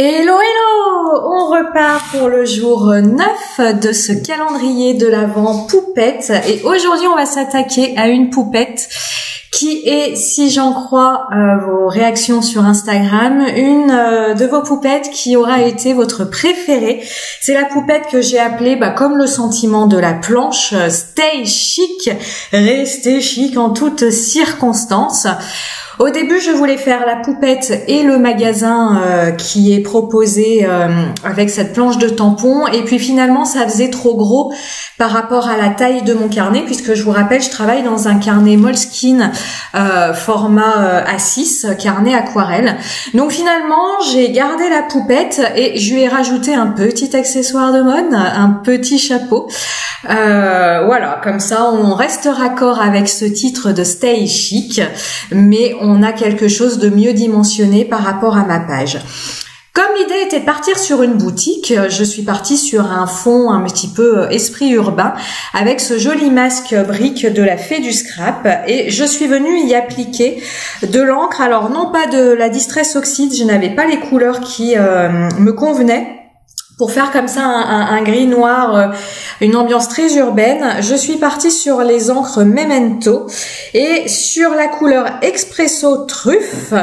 Hello, hello! On repart pour le jour 9 de ce calendrier de l'Avent poupette. Et aujourd'hui, on va s'attaquer à une poupette qui est, si j'en crois vos réactions sur Instagram, une de vos poupettes qui aura été votre préférée. C'est la poupette que j'ai appelée, comme le sentiment de la planche, Stay chic, restez chic en toutes circonstances. Au début, je voulais faire la poupette et le magasin qui est proposé avec cette planche de tampon. Et puis finalement, ça faisait trop gros par rapport à la taille de mon carnet, puisque je vous rappelle, je travaille dans un carnet Moleskine format A6, carnet aquarelle. Donc finalement, j'ai gardé la poupette et je lui ai rajouté un petit accessoire de mode, un petit chapeau. Voilà, comme ça, on reste raccord avec ce titre de Stay chic, mais on a quelque chose de mieux dimensionné par rapport à ma page. Comme l'idée était de partir sur une boutique, je suis partie sur un fond un petit peu esprit urbain avec ce joli masque brique de la fée du scrap et je suis venue y appliquer de l'encre. Alors non pas de la Distress Oxide, je n'avais pas les couleurs qui me convenaient. Pour faire comme ça un gris noir, une ambiance très urbaine, je suis partie sur les encres Memento et sur la couleur Espresso Truffe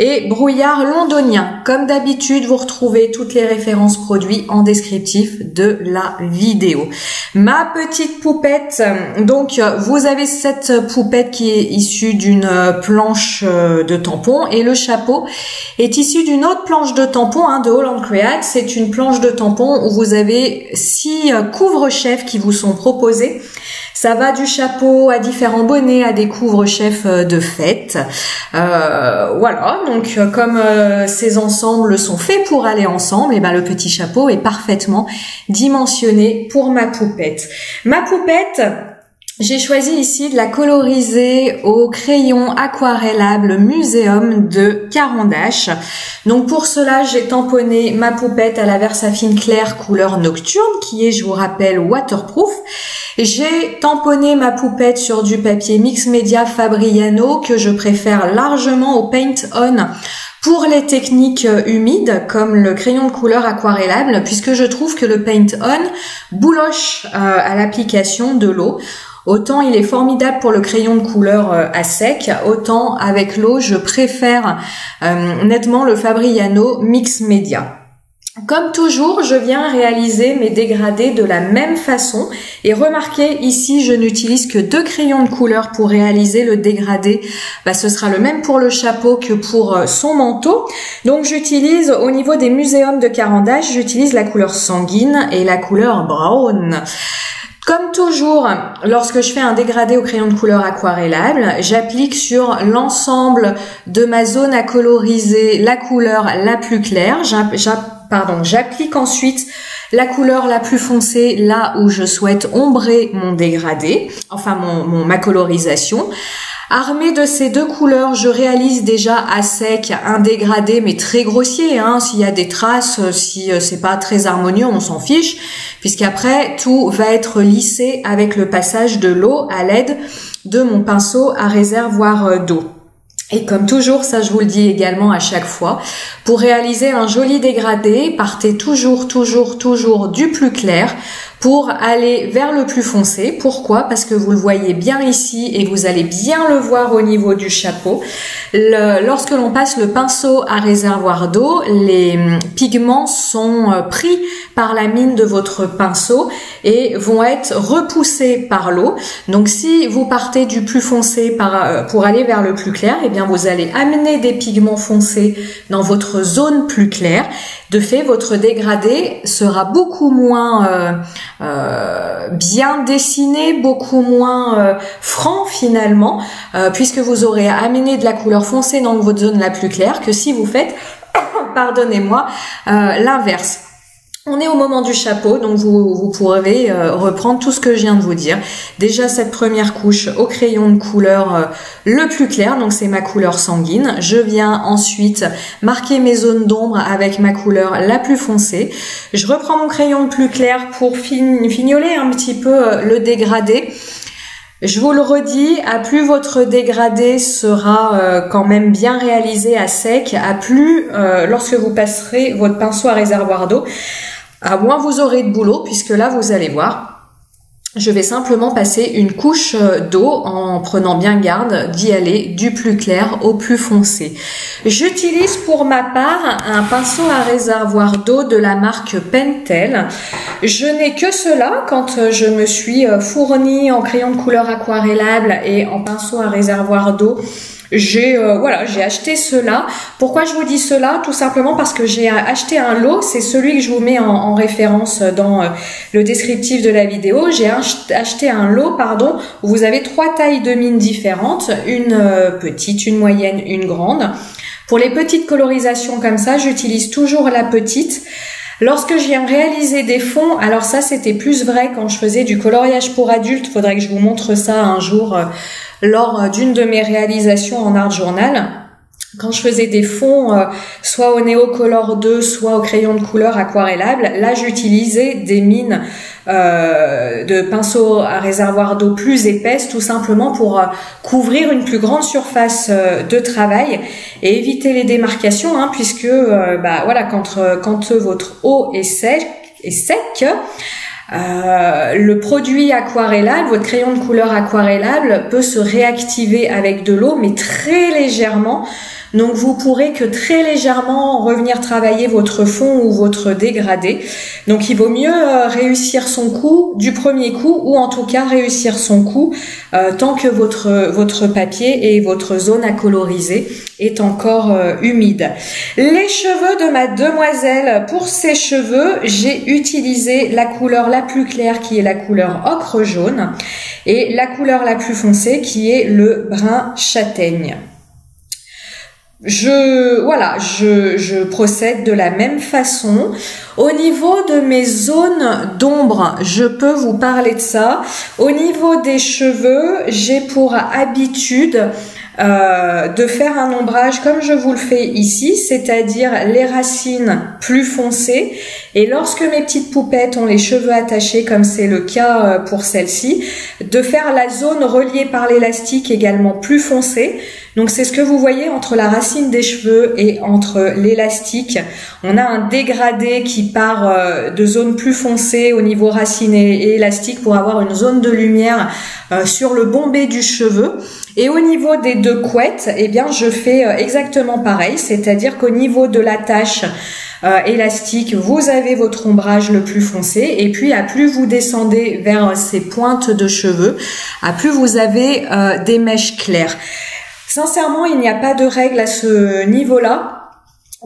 et Brouillard Londonien. Comme d'habitude, vous retrouvez toutes les références produits en descriptif de la vidéo. Ma petite poupette, donc vous avez cette poupette qui est issue d'une planche de tampon et le chapeau est issu d'une autre planche de tampon de Holland Create. C'est une planche de tampon où vous avez 6 couvre-chefs qui vous sont proposés. Ça va du chapeau à différents bonnets, à des couvre-chefs de fête. Voilà, donc comme ces ensembles sont faits pour aller ensemble, et le petit chapeau est parfaitement dimensionné pour ma poupette. Ma poupette, j'ai choisi ici de la coloriser au crayon aquarellable Muséum de Carandache. Donc pour cela, j'ai tamponné ma poupette à la Versafine claire couleur nocturne qui est, je vous rappelle, waterproof. J'ai tamponné ma poupette sur du papier mix média Fabriano que je préfère largement au paint on pour les techniques humides comme le crayon de couleur aquarellable puisque je trouve que le paint on bouloche à l'application de l'eau. Autant il est formidable pour le crayon de couleur à sec, autant avec l'eau je préfère nettement le Fabriano Mix Media. Comme toujours, je viens réaliser mes dégradés de la même façon et remarquez ici je n'utilise que 2 crayons de couleur pour réaliser le dégradé. Ce sera le même pour le chapeau que pour son manteau. Donc j'utilise au niveau des muséums de Carandache, j'utilise la couleur sanguine et la couleur brown. Comme toujours, lorsque je fais un dégradé au crayon de couleur aquarellable, j'applique sur l'ensemble de ma zone à coloriser la couleur la plus claire. J'applique ensuite la couleur la plus foncée là où je souhaite ombrer mon dégradé, enfin ma colorisation. Armée de ces 2 couleurs, je réalise déjà à sec un dégradé mais très grossier. S'il y a des traces, si c'est pas très harmonieux, on s'en fiche, puisqu'après tout va être lissé avec le passage de l'eau à l'aide de mon pinceau à réservoir d'eau. Et comme toujours, ça je vous le dis également à chaque fois, pour réaliser un joli dégradé, partez toujours du plus clair pour aller vers le plus foncé. Pourquoi? Parce que vous le voyez bien ici et vous allez bien le voir au niveau du chapeau. Lorsque l'on passe le pinceau à réservoir d'eau, les pigments sont pris par la mine de votre pinceau et vont être repoussés par l'eau. Donc si vous partez du plus foncé pour aller vers le plus clair, vous allez amener des pigments foncés dans votre zone plus claire. De fait, votre dégradé sera beaucoup moins bien dessiné, beaucoup moins franc finalement, puisque vous aurez amené de la couleur foncée dans votre zone la plus claire que si vous faites, pardonnez-moi, l'inverse. On est au moment du chapeau, donc vous pourrez reprendre tout ce que je viens de vous dire. Déjà cette première couche au crayon de couleur le plus clair, donc c'est ma couleur sanguine. Je viens ensuite marquer mes zones d'ombre avec ma couleur la plus foncée. Je reprends mon crayon le plus clair pour fignoler un petit peu le dégradé. Je vous le redis, à plus votre dégradé sera quand même bien réalisé à sec, à plus lorsque vous passerez votre pinceau à réservoir d'eau, à moins vous aurez de boulot, puisque là vous allez voir, je vais simplement passer une couche d'eau en prenant bien garde d'y aller du plus clair au plus foncé. J'utilise pour ma part un pinceau à réservoir d'eau de la marque Pentel. Je n'ai que cela quand je me suis fournie en crayon de couleur aquarellable et en pinceau à réservoir d'eau. J'ai acheté cela. Pourquoi je vous dis cela? Tout simplement parce que j'ai acheté un lot, c'est celui que je vous mets en référence dans le descriptif de la vidéo. J'ai acheté un lot, où vous avez 3 tailles de mine différentes, une petite, une moyenne, une grande. Pour les petites colorisations comme ça, j'utilise toujours la petite. Lorsque je viens réaliser des fonds, alors ça c'était plus vrai quand je faisais du coloriage pour adultes, faudrait que je vous montre ça un jour lors d'une de mes réalisations en art journal. Quand je faisais des fonds, soit au Neocolor 2, soit au crayon de couleur aquarellable, là j'utilisais des mines de pinceaux à réservoir d'eau plus épaisses, tout simplement pour couvrir une plus grande surface de travail et éviter les démarcations, puisque quand votre eau est sec, le produit aquarellable, votre crayon de couleur aquarellable peut se réactiver avec de l'eau, mais très légèrement. Donc vous pourrez que très légèrement revenir travailler votre fond ou votre dégradé. Donc il vaut mieux réussir son coup du premier coup, ou en tout cas réussir son coup tant que votre papier et votre zone à coloriser est encore humide. Les cheveux de ma demoiselle, pour ses cheveux, j'ai utilisé la couleur la plus claire qui est la couleur ocre jaune et la couleur la plus foncée qui est le brun châtaigne. Je procède de la même façon. Au niveau de mes zones d'ombre, je peux vous parler de ça. Au niveau des cheveux, j'ai pour habitude de faire un ombrage comme je vous le fais ici, c'est-à-dire les racines plus foncées, et lorsque mes petites poupettes ont les cheveux attachés comme c'est le cas pour celle-ci, de faire la zone reliée par l'élastique également plus foncée. Donc c'est ce que vous voyez entre la racine des cheveux et entre l'élastique. On a un dégradé qui part de zones plus foncées au niveau racine et élastique pour avoir une zone de lumière sur le bombé du cheveu. Et au niveau des deux couettes, eh bien je fais exactement pareil, c'est-à-dire qu'au niveau de l'attache élastique, vous avez votre ombrage le plus foncé, et puis à plus vous descendez vers ces pointes de cheveux, à plus vous avez des mèches claires. Sincèrement, il n'y a pas de règle à ce niveau-là.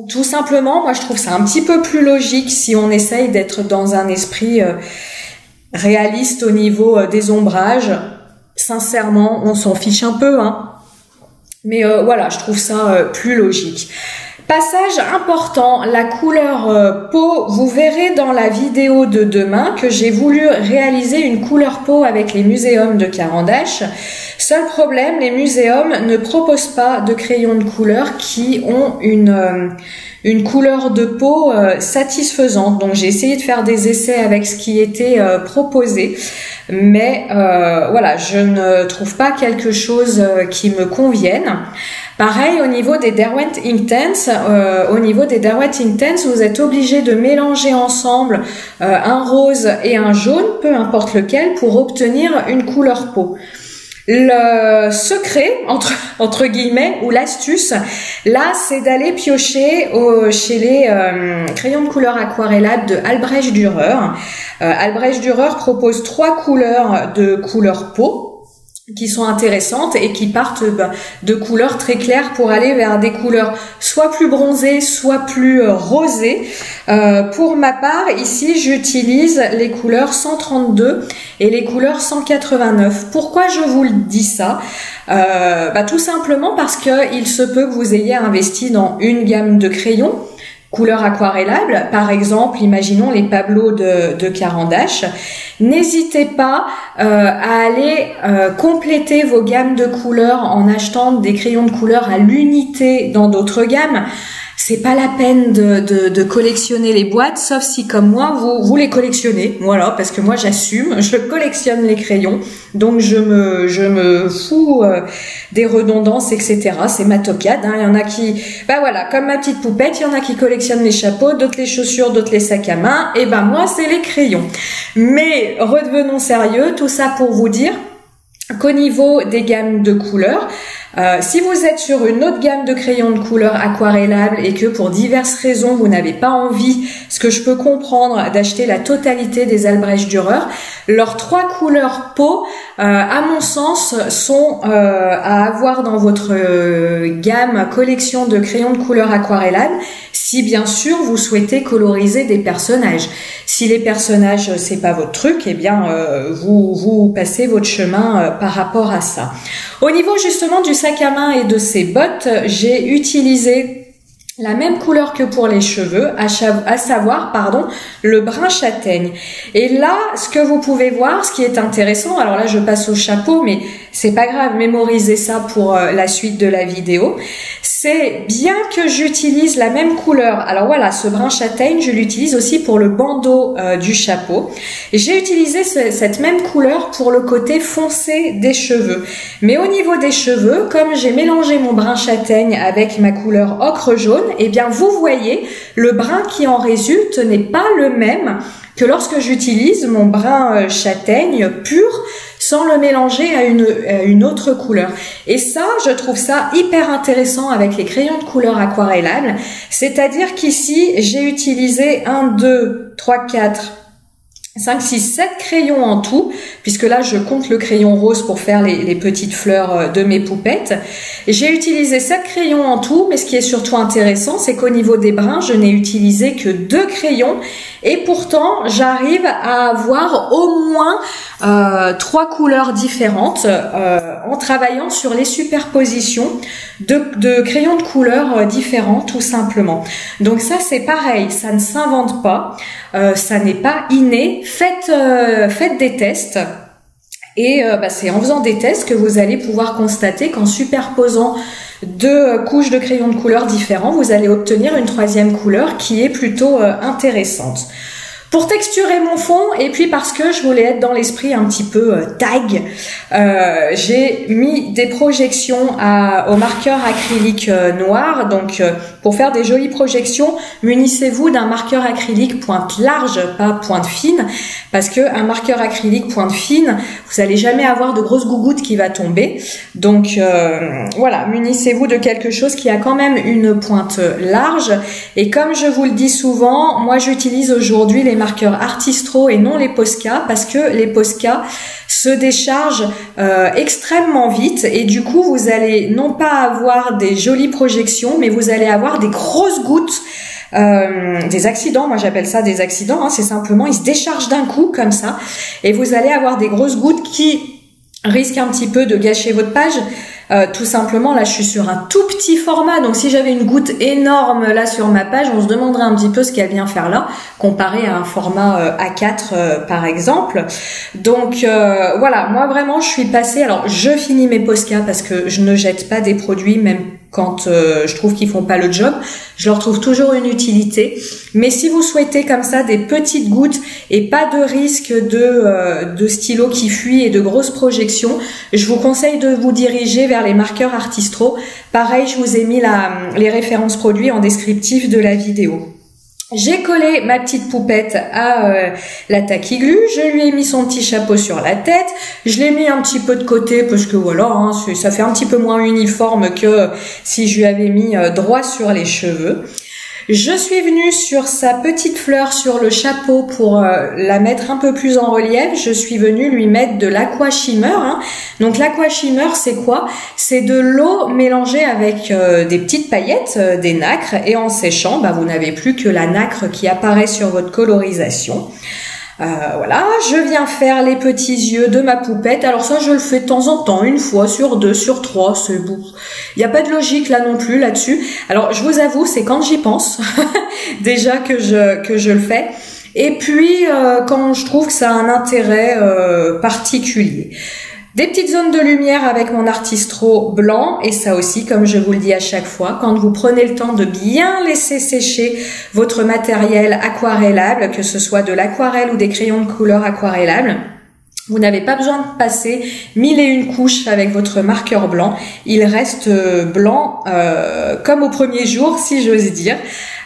Tout simplement, moi je trouve ça un petit peu plus logique si on essaye d'être dans un esprit réaliste au niveau des ombrages. Sincèrement, on s'en fiche un peu, mais voilà, je trouve ça plus logique. Passage important, la couleur peau. Vous verrez dans la vidéo de demain que j'ai voulu réaliser une couleur peau avec les muséums de Caran-d'Ache. Seul problème, les muséums ne proposent pas de crayons de couleur qui ont une couleur de peau satisfaisante. Donc j'ai essayé de faire des essais avec ce qui était proposé, mais voilà, je ne trouve pas quelque chose qui me convienne. Pareil au niveau des Derwent Inktense, vous êtes obligé de mélanger ensemble un rose et un jaune, peu importe lequel, pour obtenir une couleur peau. Le secret, entre guillemets, ou l'astuce, là, c'est d'aller piocher chez les crayons de couleur aquarellable de Albrecht Dürer. Albrecht Dürer propose 3 couleurs de couleur peau qui sont intéressantes et qui partent de couleurs très claires pour aller vers des couleurs soit plus bronzées, soit plus rosées. Pour ma part, ici, j'utilise les couleurs 132 et les couleurs 189. Pourquoi je vous le dis ça? Tout simplement parce que il se peut que vous ayez investi dans une gamme de crayons couleur aquarellable, par exemple, imaginons les Pablo de Caran-d'Ache. N'hésitez pas à aller compléter vos gammes de couleurs en achetant des crayons de couleur à l'unité dans d'autres gammes. c'est pas la peine de collectionner les boîtes, sauf si comme moi vous les collectionnez. Voilà, parce que moi j'assume, je collectionne les crayons, donc je me fous des redondances, etc. C'est ma tocade. Hein. Il y en a qui, bah voilà, comme ma petite poupette, il y en a qui collectionnent les chapeaux, d'autres les chaussures, d'autres les sacs à main. Et ben moi c'est les crayons. Mais redevenons sérieux, tout ça pour vous dire qu'au niveau des gammes de couleurs, si vous êtes sur une autre gamme de crayons de couleur aquarellables et que pour diverses raisons vous n'avez pas envie, ce que je peux comprendre, d'acheter la totalité des Albrecht Dürer, leurs 3 couleurs peau, à mon sens, sont à avoir dans votre gamme collection de crayons de couleur aquarellables, si bien sûr vous souhaitez coloriser des personnages. Si les personnages c'est pas votre truc, eh bien vous passez votre chemin par rapport à ça. Au niveau justement du sac à main et de ses bottes, j'ai utilisé la même couleur que pour les cheveux, à savoir, le brun châtaigne. Et là, ce que vous pouvez voir, ce qui est intéressant, alors là je passe au chapeau, mais c'est pas grave, mémorisez ça pour la suite de la vidéo, c'est bien que j'utilise la même couleur. Alors voilà, ce brun châtaigne, je l'utilise aussi pour le bandeau du chapeau. Et j'ai utilisé cette même couleur pour le côté foncé des cheveux. Mais au niveau des cheveux, comme j'ai mélangé mon brun châtaigne avec ma couleur ocre jaune, eh bien vous voyez, le brun qui en résulte n'est pas le même que lorsque j'utilise mon brun châtaigne pur sans le mélanger à une autre couleur. Et ça, je trouve ça hyper intéressant avec les crayons de couleur aquarellables. C'est-à-dire qu'ici, j'ai utilisé 1, 2, 3, 4, 5, 6, 7 crayons en tout, puisque là je compte le crayon rose pour faire les petites fleurs de mes poupettes. J'ai utilisé 7 crayons en tout, mais ce qui est surtout intéressant, c'est qu'au niveau des brins, je n'ai utilisé que 2 crayons, et pourtant j'arrive à avoir au moins 3 couleurs différentes en travaillant sur les superpositions de crayons de couleurs différents, tout simplement. Donc ça c'est pareil, ça ne s'invente pas, ça n'est pas inné. Faites des tests et c'est en faisant des tests que vous allez pouvoir constater qu'en superposant 2 couches de crayons de couleur différents, vous allez obtenir une 3e couleur qui est plutôt intéressante. Pour texturer mon fond, et puis parce que je voulais être dans l'esprit un petit peu tag, j'ai mis des projections au marqueur acrylique noir. Donc pour faire des jolies projections, munissez-vous d'un marqueur acrylique pointe large, pas pointe fine, parce que un marqueur acrylique pointe fine, vous n'allez jamais avoir de grosses gougouttes qui va tomber. Donc voilà, munissez-vous de quelque chose qui a quand même une pointe large. Et comme je vous le dis souvent, moi j'utilise aujourd'hui les marqueurs Artistro et non les Posca, parce que les Posca se déchargent extrêmement vite et du coup vous allez non pas avoir des jolies projections, mais vous allez avoir des grosses gouttes, des accidents. Moi j'appelle ça des accidents, hein, c'est simplement ils se déchargent d'un coup comme ça et vous allez avoir des grosses gouttes qui risquent un petit peu de gâcher votre page. Tout simplement, là je suis sur un tout petit format, donc si j'avais une goutte énorme là sur ma page, on se demanderait un petit peu ce qu'elle vient faire là, comparé à un format A4 par exemple. Donc voilà, moi vraiment je suis passée, alors je finis mes Posca parce que je ne jette pas des produits, même quand je trouve qu'ils font pas le job, je leur trouve toujours une utilité. Mais si vous souhaitez comme ça des petites gouttes et pas de risque de stylo qui fuit et de grosses projections, je vous conseille de vous diriger vers les marqueurs Artistro. Pareil, je vous ai mis les références produits en descriptif de la vidéo. J'ai collé ma petite poupette à la taquiglu, je lui ai mis son petit chapeau sur la tête, je l'ai mis un petit peu de côté parce que voilà, hein, ça fait un petit peu moins uniforme que si je lui avais mis droit sur les cheveux. Je suis venue sur sa petite fleur sur le chapeau pour la mettre un peu plus en relief. Je suis venue lui mettre de l'aqua shimmer. Hein. Donc l'aqua shimmer, c'est quoi? C'est de l'eau mélangée avec des petites paillettes, des nacres, et en séchant, vous n'avez plus que la nacre qui apparaît sur votre colorisation. Voilà, je viens faire les petits yeux de ma poupette. Alors ça, je le fais de temps en temps, une fois sur 2, sur 3, c'est bon. Il n'y a pas de logique là non plus là-dessus. Alors je vous avoue, c'est quand j'y pense déjà que je le fais. Et puis quand je trouve que ça a un intérêt particulier. Des petites zones de lumière avec mon Artistro blanc, et ça aussi, comme je vous le dis à chaque fois, quand vous prenez le temps de bien laisser sécher votre matériel aquarellable, que ce soit de l'aquarelle ou des crayons de couleur aquarellables, vous n'avez pas besoin de passer 1001 couches avec votre marqueur blanc. Il reste blanc comme au premier jour, si j'ose dire.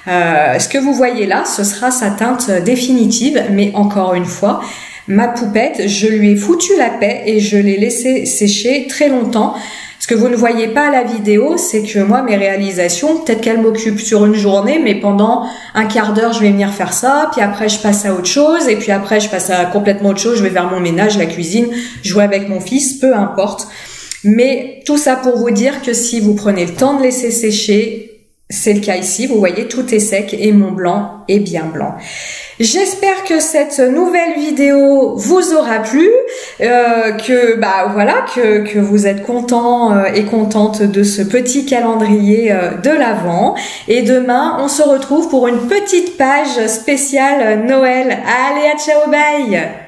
Ce que vous voyez là, ce sera sa teinte définitive, mais encore une fois, ma poupette, je lui ai foutu la paix et je l'ai laissé sécher très longtemps. Ce que vous ne voyez pas à la vidéo, c'est que moi, mes réalisations, peut-être qu'elles m'occupent sur une journée, mais pendant un quart d'heure, je vais venir faire ça, puis après, je passe à autre chose, et puis après, je passe à complètement autre chose, je vais faire mon ménage, la cuisine, jouer avec mon fils, peu importe. Mais tout ça pour vous dire que si vous prenez le temps de laisser sécher, c'est le cas ici, vous voyez, tout est sec et mon blanc est bien blanc. J'espère que cette nouvelle vidéo vous aura plu, que vous êtes contents et contentes de ce petit calendrier de l'Avent. Et demain, on se retrouve pour une petite page spéciale Noël. Allez, à ciao, bye!